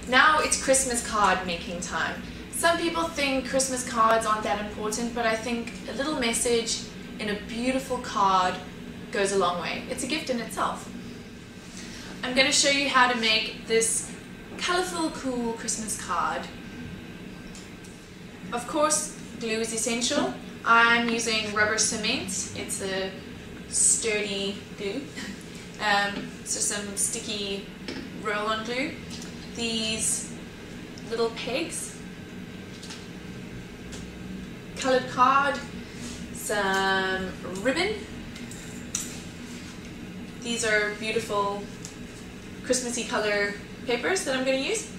Now it's Christmas card making time. Some people think Christmas cards aren't that important, but I think a little message in a beautiful card goes a long way. It's a gift in itself. I'm going to show you how to make this colourful, cool Christmas card. Of course, glue is essential. I'm using rubber cement. It's a sturdy glue. So some sticky roll-on glue. These little pegs, coloured card, some ribbon. These are beautiful Christmassy colour papers that I'm going to use.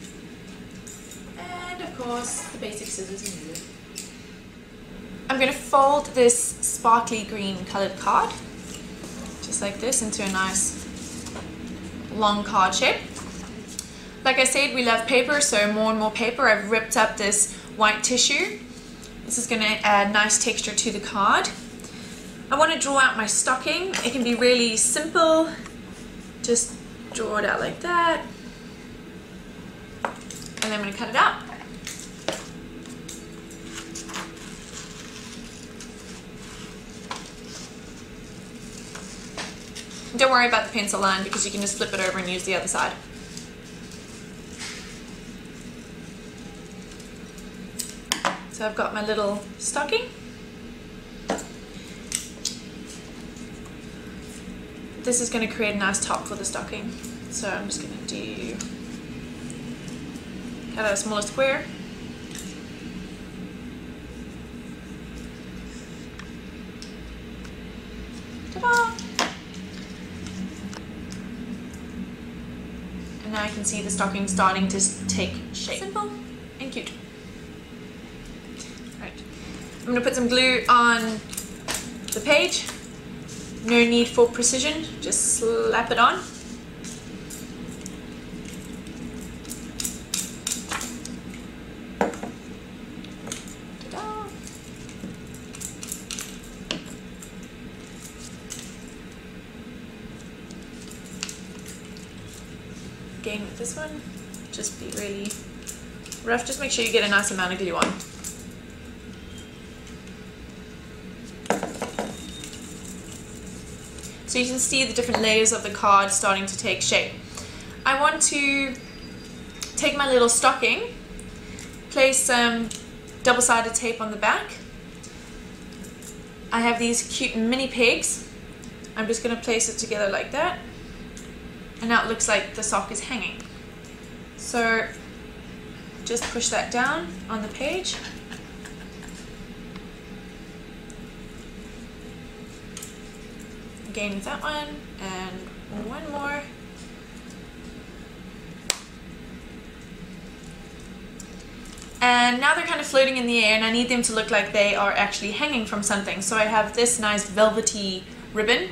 And of course the basic scissors and glue. I'm going to fold this sparkly green coloured card, just like this, into a nice long card shape. Like I said, we love paper, so more and more paper. I've ripped up this white tissue. This is going to add nice texture to the card. I want to draw out my stocking. It can be really simple. Just draw it out like that. And then I'm going to cut it out. Don't worry about the pencil line because you can just flip it over and use the other side. So I've got my little stocking. This is going to create a nice top for the stocking. So I'm just going to cut out a smaller square. Ta-da! And now I can see the stocking starting to take shape. Simple and cute. I'm going to put some glue on the page. No need for precision, just slap it on. Ta-da! Again with this one, just be really rough. Just make sure you get a nice amount of glue on. So you can see the different layers of the card starting to take shape. I want to take my little stocking, place some double-sided tape on the back. I have these cute mini pegs. I'm just going to place it together like that. And now it looks like the sock is hanging. So just push that down on the page. Again with that one, and one more. And now they're kind of floating in the air, and I need them to look like they are actually hanging from something. So I have this nice velvety ribbon,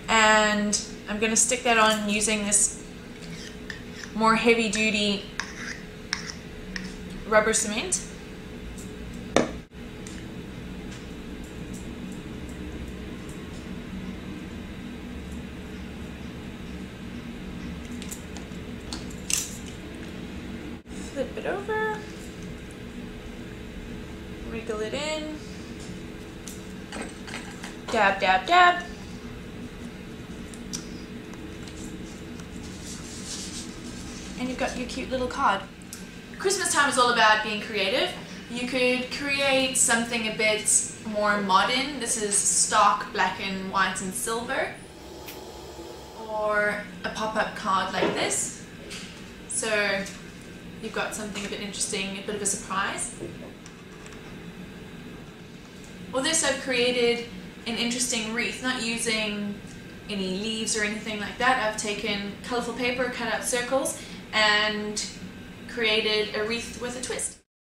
and I'm going to stick that on using this more heavy-duty rubber cement. Flip it over, wriggle it in, dab, dab, dab. And you've got your cute little card. Christmas time is all about being creative. You could create something a bit more modern. This is stock black and white and silver. Or a pop-up card like this. So you've got something a bit interesting, a bit of a surprise. Or this, I've created an interesting wreath, not using any leaves or anything like that. I've taken colourful paper, cut out circles, and created a wreath with a twist.